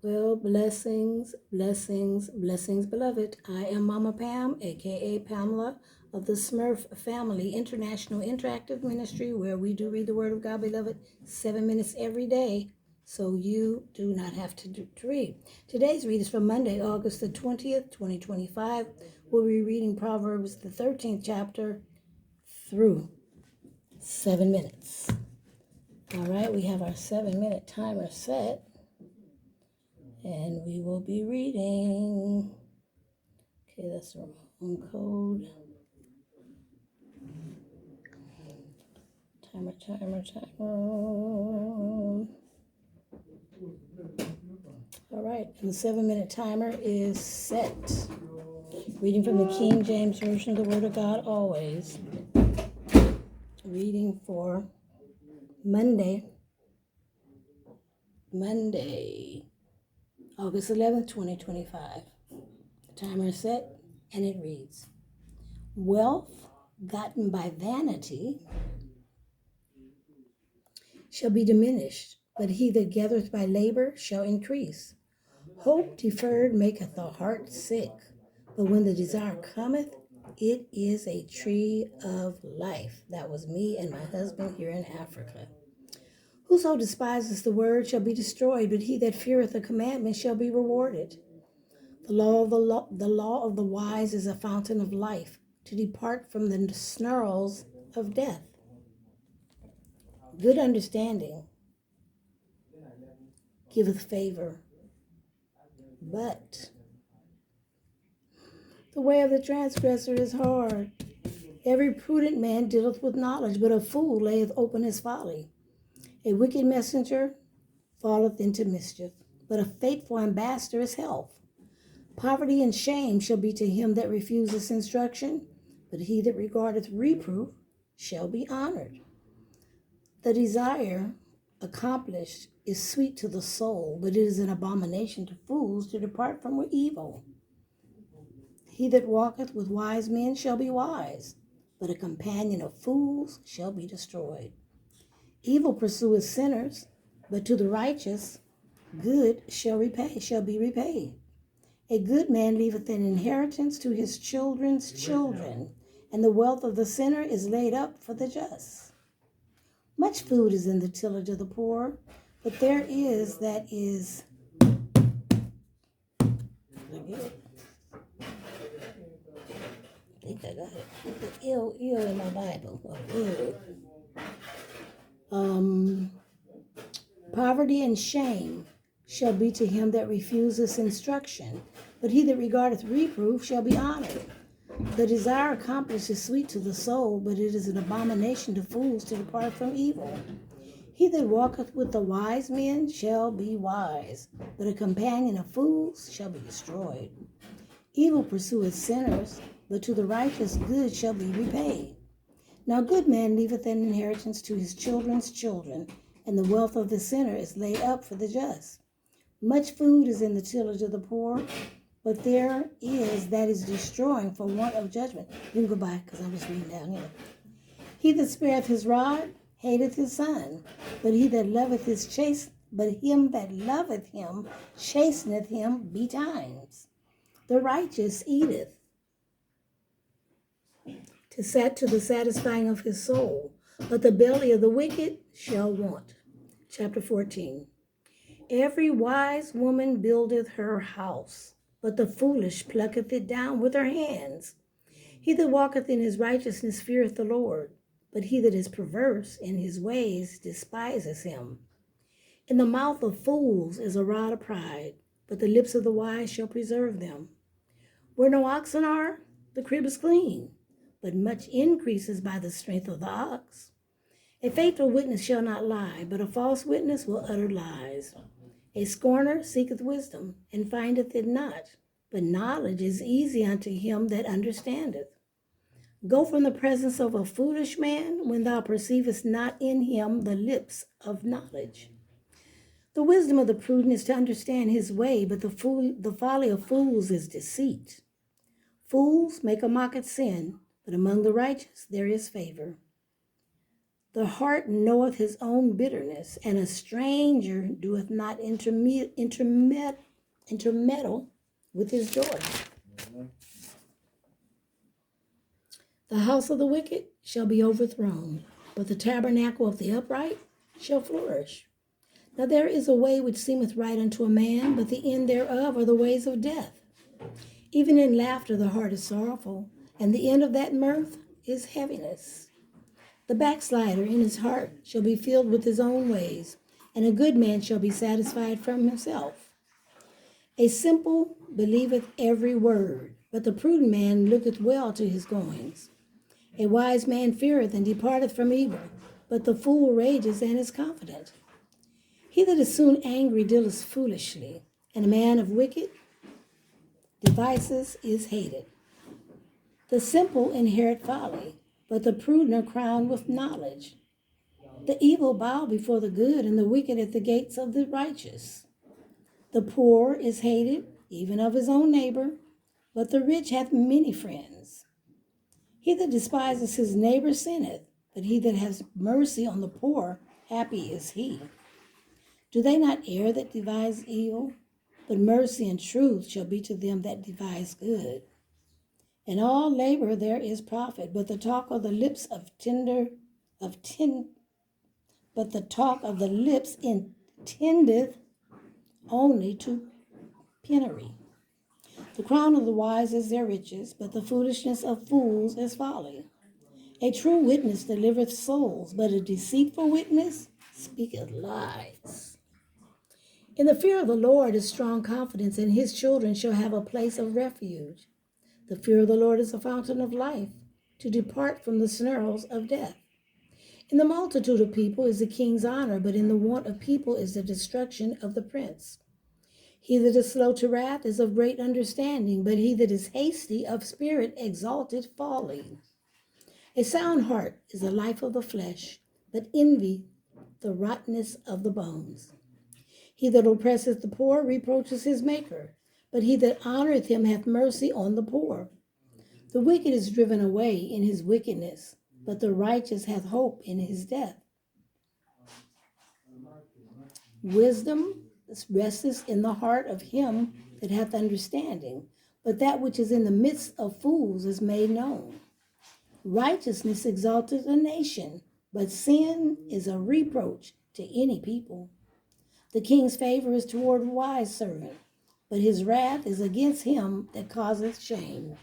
Well, blessings, blessings, blessings, beloved. I am Mama Pam, aka Pamela of the SMRF Family International Interactive Ministry, where we do read the Word of God, beloved, 7 minutes every day, so you do not have to read. Today's read is from Monday, August the 20th, 2025. We'll be reading Proverbs, the 13th chapter, through 7 minutes. All right, we have our 7-minute timer set. And we will be reading. Okay, that's the wrong code. Timer. All right, and the 7-minute timer is set. Reading from the King James Version of the Word of God always. Reading for Monday, August 11th, 2025. The timer is set, and it reads, Wealth gotten by vanity shall be diminished, but he that gathereth by labor shall increase. Hope deferred maketh the heart sick, but when the desire cometh, it is a tree of life. That was me and my husband here in Africa. Whoso despises the word shall be destroyed, but he that feareth the commandment shall be rewarded. The law of the wise is a fountain of life, to depart from the snarls of death. Good understanding giveth favor, but the way of the transgressor is hard. Every prudent man dealeth with knowledge, but a fool layeth open his folly. A wicked messenger falleth into mischief, but a faithful ambassador is health. Poverty and shame shall be to him that refuseth instruction, but he that regardeth reproof shall be honored. The desire accomplished is sweet to the soul, but it is an abomination to fools to depart from evil. He that walketh with wise men shall be wise, but a companion of fools shall be destroyed. Evil pursueth sinners, but to the righteous good shall be repaid. A good man leaveth an inheritance to his children's children, and the wealth of the sinner is laid up for the just. Much food is in the tillage of the poor, but there is that is I think I got it. Ill in my Bible. Poverty and shame shall be to him that refuseth instruction, but he that regardeth reproof shall be honored. The desire accomplished is sweet to the soul, but it is an abomination to fools to depart from evil. He that walketh with the wise men shall be wise, but a companion of fools shall be destroyed. Evil pursueth sinners, but to the righteous good shall be repaid. Now a good man leaveth an inheritance to his children's children, and the wealth of the sinner is laid up for the just. Much food is in the tillage of the poor, but there is that is destroying for want of judgment. You can go by, because I was reading down here. He that spareth his rod hateth his son, but him that loveth him chasteneth him betimes. The righteous eateth to the satisfying of his soul, but the belly of the wicked shall want. Chapter 14. Every wise woman buildeth her house, but the foolish plucketh it down with her hands. He that walketh in his righteousness feareth the Lord, but he that is perverse in his ways despises him. In the mouth of fools is a rod of pride, but the lips of the wise shall preserve them. Where no oxen are, the crib is clean, but much increases by the strength of the ox. A faithful witness shall not lie, but a false witness will utter lies. A scorner seeketh wisdom, and findeth it not, but knowledge is easy unto him that understandeth. Go from the presence of a foolish man when thou perceivest not in him the lips of knowledge. The wisdom of the prudent is to understand his way, but the folly of fools is deceit. Fools make a mock at sin, but among the righteous there is favor. The heart knoweth his own bitterness, and a stranger doeth not intermeddle with his joy. The house of the wicked shall be overthrown, but the tabernacle of the upright shall flourish. Now there is a way which seemeth right unto a man, but the end thereof are the ways of death. Even in laughter the heart is sorrowful, and the end of that mirth is heaviness. The backslider in his heart shall be filled with his own ways, and a good man shall be satisfied from himself. A simple believeth every word, but the prudent man looketh well to his goings. A wise man feareth and departeth from evil, but the fool rages and is confident. He that is soon angry dealeth foolishly, and a man of wicked devices is hated. The simple inherit folly, but the prudent are crowned with knowledge. The evil bow before the good, and the wicked at the gates of the righteous. The poor is hated, even of his own neighbor, but the rich hath many friends. He that despises his neighbor sinneth, but he that has mercy on the poor, happy is he. Do they not err that devise evil? But mercy and truth shall be to them that devise good. In all labor there is profit, but the talk of the lips intendeth only to penury. The crown of the wise is their riches, but the foolishness of fools is folly. A true witness delivereth souls, but a deceitful witness speaketh lies. In the fear of the Lord is strong confidence, and his children shall have a place of refuge. The fear of the Lord is a fountain of life, to depart from the snarls of death. In the multitude of people is the king's honor, but in the want of people is the destruction of the prince. He that is slow to wrath is of great understanding, but he that is hasty of spirit exalteth folly. A sound heart is the life of the flesh, but envy the rottenness of the bones. He that oppresseth the poor reproaches his maker, but he that honoreth him hath mercy on the poor. The wicked is driven away in his wickedness, but the righteous hath hope in his death. Wisdom resteth in the heart of him that hath understanding, but that which is in the midst of fools is made known. Righteousness exalteth a nation, but sin is a reproach to any people. The king's favor is toward a wise servant, but his wrath is against him that causeth shame.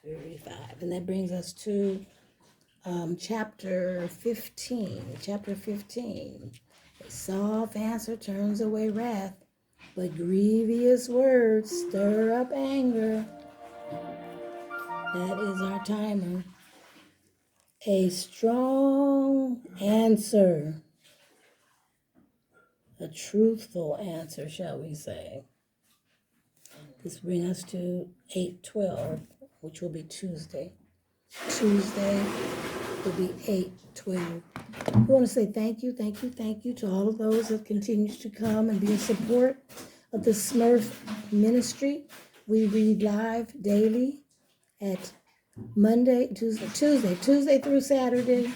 35. And that brings us to chapter 15. Chapter 15. A soft answer turns away wrath, but grievous words stir up anger. That is our timer. A strong answer. A truthful answer, shall we say. This brings us to 8:12, which will be Tuesday. Tuesday will be 8:12. We want to say thank you to all of those that continue to come and be in support of the SMRF ministry. We read live daily at Tuesday through Saturday,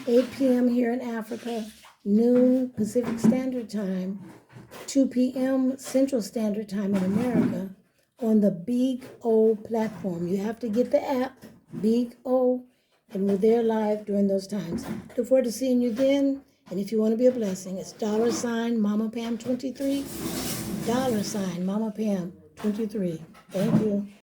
8 p.m. here in Africa, noon Pacific Standard Time, 2 p.m. Central Standard Time in America, on the Big O platform. You have to get the app, Big O, and we're there live during those times. Look forward to seeing you then. And if you want to be a blessing, it's $MamaPam23, $MamaPam23. Thank you.